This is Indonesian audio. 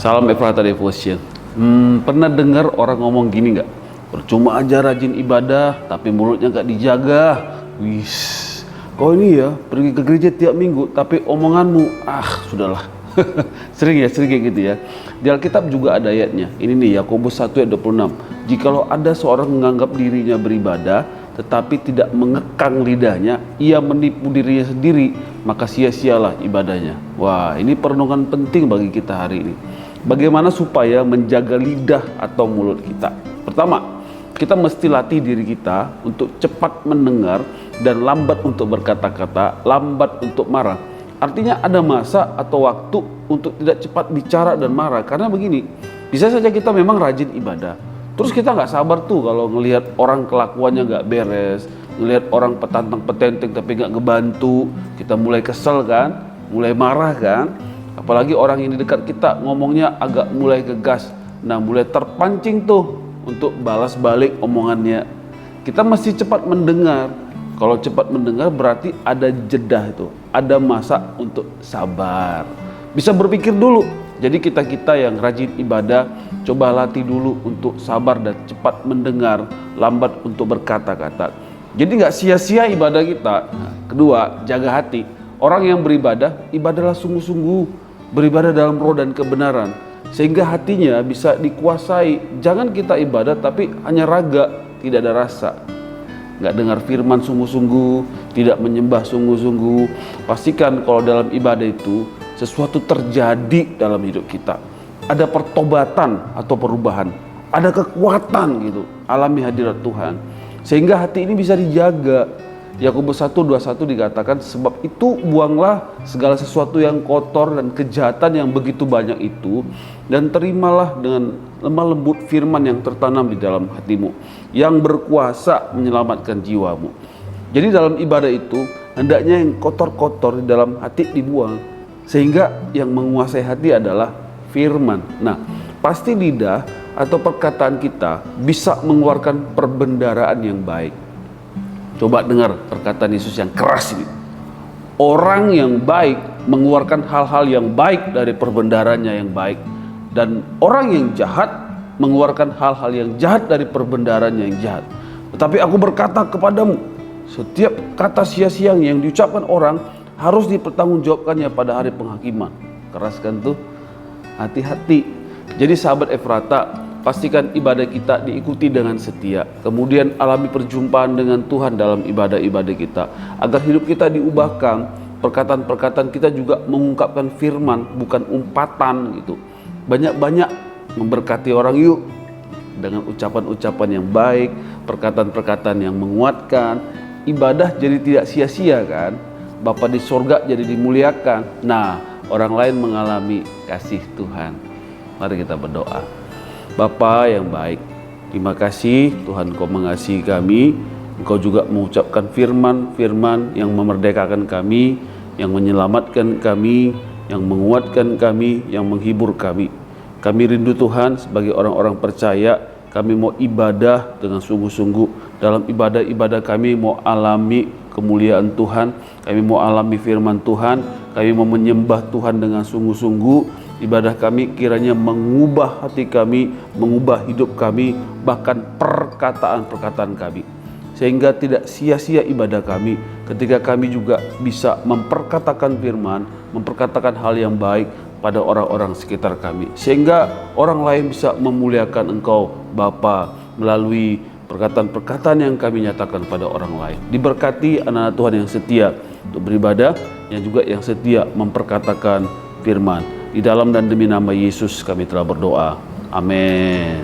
Salam Efrata Devotion. Pernah dengar orang ngomong gini nggak? Percuma aja rajin ibadah, tapi mulutnya nggak dijaga. Wis, kau ini ya pergi ke gereja tiap minggu, tapi omonganmu, sudahlah. Sering kayak gitu ya. Di Alkitab juga ada ayatnya. Ini nih Yakobus 1 ayat 26. Jikalau ada seorang menganggap dirinya beribadah, tetapi tidak mengekang lidahnya, ia menipu dirinya sendiri, maka sia-sialah ibadahnya. Wah, ini perenungan penting bagi kita hari ini. Bagaimana supaya menjaga lidah atau mulut kita? Pertama, kita mesti latih diri kita untuk cepat mendengar dan lambat untuk berkata-kata, lambat untuk marah. Artinya ada masa atau waktu untuk tidak cepat bicara dan marah. Karena begini, bisa saja kita memang rajin ibadah, terus kita nggak sabar tuh kalau ngelihat orang kelakuannya nggak beres, ngelihat orang petantang-petenteng tapi nggak ngebantu, kita mulai kesel kan, mulai marah kan. Apalagi orang yang di dekat kita ngomongnya agak mulai gegas, nah mulai terpancing tuh untuk balas balik omongannya. Kita mesti cepat mendengar. Kalau cepat mendengar berarti ada jeda itu, ada masa untuk sabar. Bisa berpikir dulu. Jadi kita yang rajin ibadah, coba latih dulu untuk sabar dan cepat mendengar, lambat untuk berkata-kata. Jadi nggak sia-sia ibadah kita. Kedua, jaga hati. Orang yang beribadah, ibadahlah sungguh-sungguh, beribadah dalam roh dan kebenaran, sehingga hatinya bisa dikuasai. Jangan kita ibadah tapi hanya raga, tidak ada rasa. Nggak dengar firman sungguh-sungguh, tidak menyembah sungguh-sungguh. Pastikan kalau dalam ibadah itu sesuatu terjadi dalam hidup kita. Ada pertobatan atau perubahan, ada kekuatan gitu, alami hadirat Tuhan, sehingga hati ini bisa dijaga. Yakobus 1:21 dikatakan, sebab itu buanglah segala sesuatu yang kotor dan kejahatan yang begitu banyak itu, dan terimalah dengan lemah lembut firman yang tertanam di dalam hatimu, yang berkuasa menyelamatkan jiwamu. Jadi dalam ibadah itu hendaknya yang kotor-kotor di dalam hati dibuang, sehingga yang menguasai hati adalah firman. Nah, pasti lidah atau perkataan kita bisa mengeluarkan perbendaharaan yang baik. Coba dengar perkataan Yesus yang keras ini. Orang yang baik mengeluarkan hal-hal yang baik dari perbendaharanya yang baik, dan orang yang jahat mengeluarkan hal-hal yang jahat dari perbendaharanya yang jahat. Tetapi aku berkata kepadamu, setiap kata sia-sia yang diucapkan orang harus dipertanggungjawabkannya pada hari penghakiman. Keras kan tuh? Hati-hati. Jadi sahabat Efrata, pastikan ibadah kita diikuti dengan setia. Kemudian alami perjumpaan dengan Tuhan dalam ibadah-ibadah kita, agar hidup kita diubahkan. Perkataan-perkataan kita juga mengungkapkan firman, bukan umpatan gitu. Banyak-banyak memberkati orang yuk, dengan ucapan-ucapan yang baik, perkataan-perkataan yang menguatkan. Ibadah jadi tidak sia-sia kan. Bapa di sorga jadi dimuliakan. Nah, orang lain mengalami kasih Tuhan. Mari kita berdoa. Bapa yang baik, terima kasih Tuhan, Kau mengasihi kami. Engkau juga mengucapkan firman-firman yang memerdekakan kami, yang menyelamatkan kami, yang menguatkan kami, yang menghibur kami. Kami rindu Tuhan sebagai orang-orang percaya, kami mau ibadah dengan sungguh-sungguh. Dalam ibadah-ibadah kami mau alami kemuliaan Tuhan, kami mau alami firman Tuhan, kami mau menyembah Tuhan dengan sungguh-sungguh. Ibadah kami kiranya mengubah hati kami, mengubah hidup kami, bahkan perkataan-perkataan kami. Sehingga tidak sia-sia ibadah kami ketika kami juga bisa memperkatakan firman, memperkatakan hal yang baik pada orang-orang sekitar kami. Sehingga orang lain bisa memuliakan Engkau Bapa melalui perkataan-perkataan yang kami nyatakan pada orang lain. Diberkati anak-anak Tuhan yang setia untuk beribadah, yang juga yang setia memperkatakan firman. Di dalam dan demi nama Yesus kami telah berdoa. Amin.